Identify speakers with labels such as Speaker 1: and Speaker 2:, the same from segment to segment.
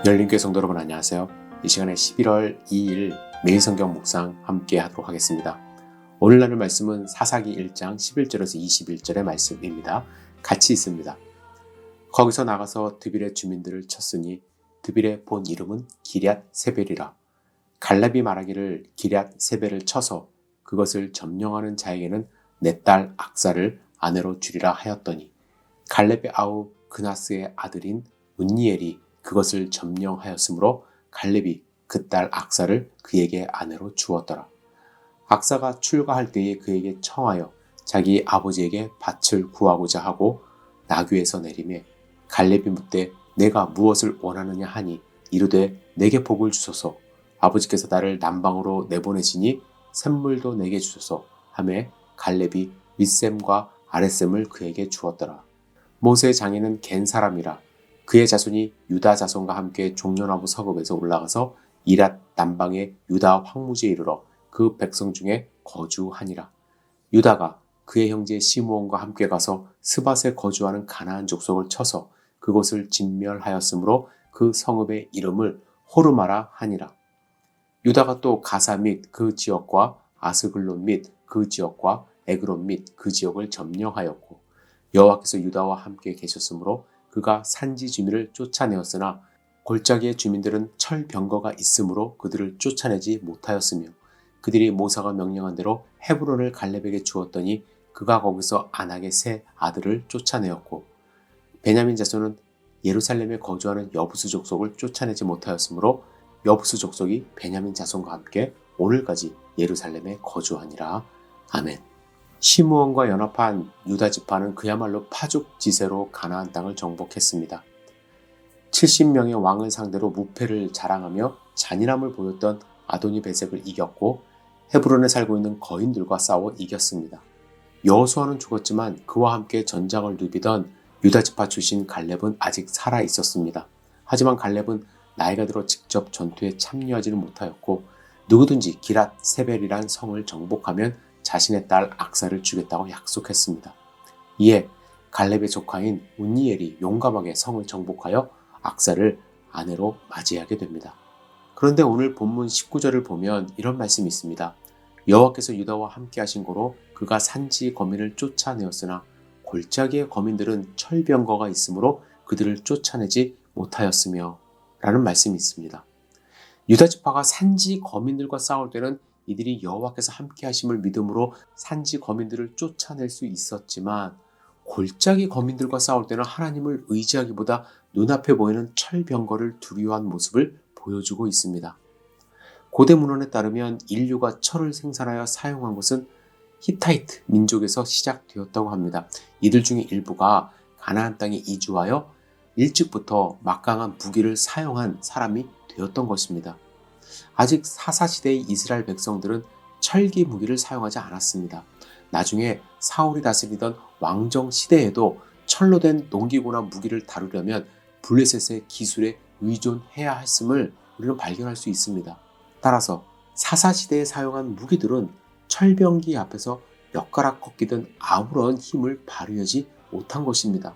Speaker 1: 열린교회 성도 여러분 안녕하세요. 이 시간에 11월 2일 매일 성경 묵상 함께 하도록 하겠습니다. 오늘 나눌 말씀은 사사기 1장 11절에서 21절의 말씀입니다. 같이 있습니다. 거기서 나가서 드빌의 주민들을 쳤으니 드빌의 본 이름은 기럇 세벨이라. 갈렙이 말하기를 기럇 세벨을 쳐서 그것을 점령하는 자에게는 내 딸 악사를 아내로 주리라 하였더니 갈렙의 아우 그나스의 아들인 운니엘이 그것을 점령하였으므로 갈렙이 그 딸 악사를 그에게 아내로 주었더라. 악사가 출가할 때에 그에게 청하여 자기 아버지에게 밭을 구하고자 하고 나귀에서 내리매 갈렙이 묻되 내가 무엇을 원하느냐 하니 이르되 내게 복을 주소서. 아버지께서 나를 남방으로 내보내시니 샘물도 내게 주소서 하매 갈렙이 윗샘과 아랫샘을 그에게 주었더라. 모세의 장인은 겐 사람이라. 그의 자손이 유다 자손과 함께 종려나무 서급에서 올라가서 이랏 남방의 유다 황무지에 이르러 그 백성 중에 거주하니라. 유다가 그의 형제 시므온과 함께 가서 스밧에 거주하는 가나안 족속을 쳐서 그곳을 진멸하였으므로 그 성읍의 이름을 호르마라 하니라. 유다가 또 가사 및 그 지역과 아스글론 및 그 지역과 에그론 및 그 지역을 점령하였고 여호와께서 유다와 함께 계셨으므로 그가 산지 주민을 쫓아내었으나 골짜기의 주민들은 철병거가 있으므로 그들을 쫓아내지 못하였으며 그들이 모사가 명령한 대로 헤브론을 갈렙에게 주었더니 그가 거기서 안악의 세 아들을 쫓아내었고 베냐민 자손은 예루살렘에 거주하는 여부수 족속을 쫓아내지 못하였으므로 여부수 족속이 베냐민 자손과 함께 오늘까지 예루살렘에 거주하니라. 아멘. 시므온과 연합한 유다 지파는 그야말로 파죽지세로 가나안 땅을 정복했습니다. 70명의 왕을 상대로 무패를 자랑하며 잔인함을 보였던 아도니 베색을 이겼고 헤브론에 살고 있는 거인들과 싸워 이겼습니다. 여호수아는 죽었지만 그와 함께 전장을 누비던 유다 지파 출신 갈렙은 아직 살아 있었습니다. 하지만 갈렙은 나이가 들어 직접 전투에 참여하지는 못하였고 누구든지 기럇 세벨이란 성을 정복하면 자신의 딸 악사를 주겠다고 약속했습니다. 이에 갈렙의 조카인 운니엘이 용감하게 성을 정복하여 악사를 아내로 맞이하게 됩니다. 그런데 오늘 본문 19절을 보면 이런 말씀이 있습니다. 여호와께서 유다와 함께 하신 고로 그가 산지 거민을 쫓아내었으나 골짜기의 거민들은 철병거가 있으므로 그들을 쫓아내지 못하였으며 라는 말씀이 있습니다. 유다 지파가 산지 거민들과 싸울 때는 이들이 여호와께서 함께 하심을 믿음으로 산지 거민들을 쫓아낼 수 있었지만 골짜기 거민들과 싸울 때는 하나님을 의지하기보다 눈앞에 보이는 철병거를 두려워한 모습을 보여주고 있습니다. 고대 문헌에 따르면 인류가 철을 생산하여 사용한 것은 히타이트 민족에서 시작되었다고 합니다. 이들 중에 일부가 가나안 땅에 이주하여 일찍부터 막강한 무기를 사용한 사람이 되었던 것입니다. 아직 사사시대의 이스라엘 백성들은 철기 무기를 사용하지 않았습니다. 나중에 사울이 다스리던 왕정 시대에도 철로 된 농기구나 무기를 다루려면 블레셋의 기술에 의존해야 했음을 우리는 발견할 수 있습니다. 따라서 사사시대에 사용한 무기들은 철병기 앞에서 엿가락 걷기든 아무런 힘을 발휘하지 못한 것입니다.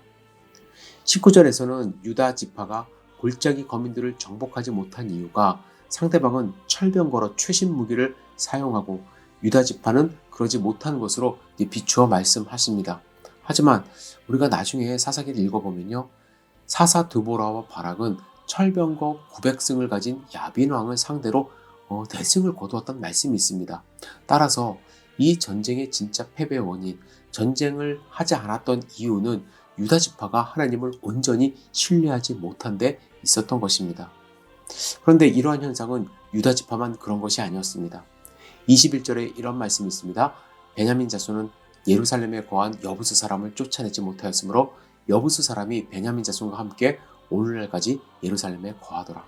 Speaker 1: 19절에서는 유다 지파가 골짜기 거민들을 정복하지 못한 이유가 상대방은 철병거로 최신 무기를 사용하고 유다 지파는 그러지 못한 것으로 비추어 말씀하십니다. 하지만 우리가 나중에 사사기를 읽어보면요. 사사 드보라와 바락은 철병거 900승을 가진 야빈 왕을 상대로 대승을 거두었던 말씀이 있습니다. 따라서 이 전쟁의 진짜 패배의 원인, 전쟁을 하지 않았던 이유는 유다 지파가 하나님을 온전히 신뢰하지 못한 데 있었던 것입니다. 그런데 이러한 현상은 유다 지파만 그런 것이 아니었습니다. 21절에 이런 말씀이 있습니다. 베냐민 자손은 예루살렘에 거한 여부수 사람을 쫓아내지 못하였으므로 여부수 사람이 베냐민 자손과 함께 오늘날까지 예루살렘에 거하더라.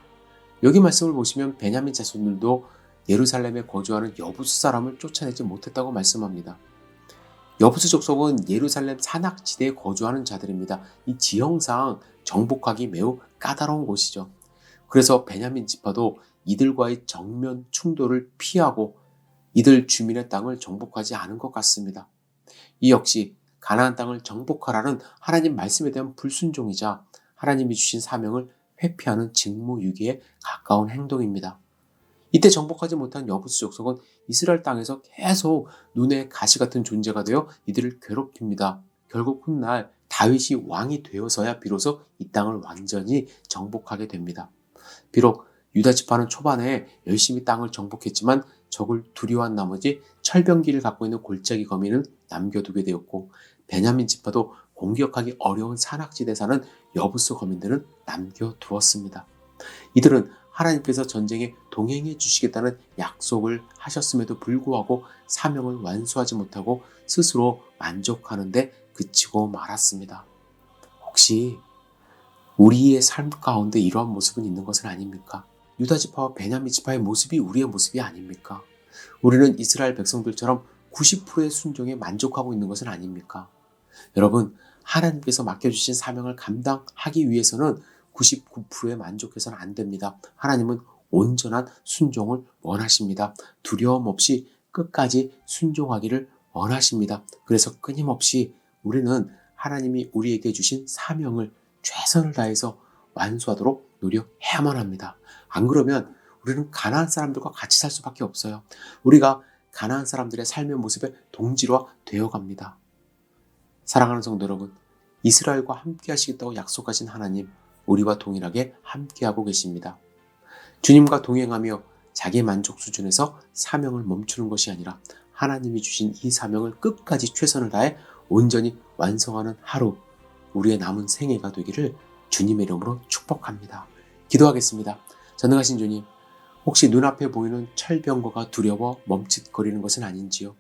Speaker 1: 여기 말씀을 보시면 베냐민 자손들도 예루살렘에 거주하는 여부수 사람을 쫓아내지 못했다고 말씀합니다. 여부수 족속은 예루살렘 산악지대에 거주하는 자들입니다. 이 지형상 정복하기 매우 까다로운 곳이죠. 그래서 베냐민 지파도 이들과의 정면 충돌을 피하고 이들 주민의 땅을 정복하지 않은 것 같습니다. 이 역시 가나안 땅을 정복하라는 하나님 말씀에 대한 불순종이자 하나님이 주신 사명을 회피하는 직무유기에 가까운 행동입니다. 이때 정복하지 못한 여부수 족속은 이스라엘 땅에서 계속 눈에 가시 같은 존재가 되어 이들을 괴롭힙니다. 결국 훗날 다윗이 왕이 되어서야 비로소 이 땅을 완전히 정복하게 됩니다. 비록 유다 지파는 초반에 열심히 땅을 정복했지만 적을 두려워한 나머지 철병기를 갖고 있는 골짜기 거민은 남겨두게 되었고, 베냐민 지파도 공격하기 어려운 산악지대 사는 여부수 거민들은 남겨두었습니다. 이들은 하나님께서 전쟁에 동행해 주시겠다는 약속을 하셨음에도 불구하고 사명을 완수하지 못하고 스스로 만족하는데 그치고 말았습니다. 혹시 우리의 삶 가운데 이러한 모습은 있는 것은 아닙니까? 유다 지파와 베냐민 지파의 모습이 우리의 모습이 아닙니까? 우리는 이스라엘 백성들처럼 90%의 순종에 만족하고 있는 것은 아닙니까? 여러분, 하나님께서 맡겨주신 사명을 감당하기 위해서는 99%에 만족해서는 안 됩니다. 하나님은 온전한 순종을 원하십니다. 두려움 없이 끝까지 순종하기를 원하십니다. 그래서 끊임없이 우리는 하나님이 우리에게 주신 사명을 최선을 다해서 완수하도록 노력해야만 합니다. 안 그러면 우리는 가나안 사람들과 같이 살 수밖에 없어요. 우리가 가나안 사람들의 삶의 모습에 동질화 되어갑니다. 사랑하는 성도 여러분, 이스라엘과 함께 하시겠다고 약속하신 하나님, 우리와 동일하게 함께하고 계십니다. 주님과 동행하며 자기 만족 수준에서 사명을 멈추는 것이 아니라 하나님이 주신 이 사명을 끝까지 최선을 다해 온전히 완성하는 하루, 우리의 남은 생애가 되기를 주님의 이름으로 축복합니다. 기도하겠습니다. 전능하신 주님, 혹시 눈앞에 보이는 철병거가 두려워 멈칫거리는 것은 아닌지요?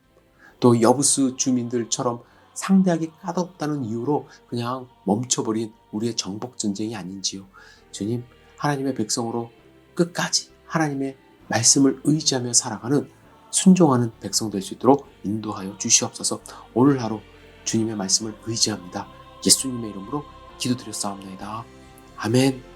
Speaker 1: 또 여부수 주민들처럼 상대하기 까다롭다는 이유로 그냥 멈춰버린 우리의 정복 전쟁이 아닌지요? 주님, 하나님의 백성으로 끝까지 하나님의 말씀을 의지하며 살아가는 순종하는 백성 될 수 있도록 인도하여 주시옵소서. 오늘 하루 주님의 말씀을 의지합니다. 예수님의 이름으로 기도드렸사옵나이다. 아멘.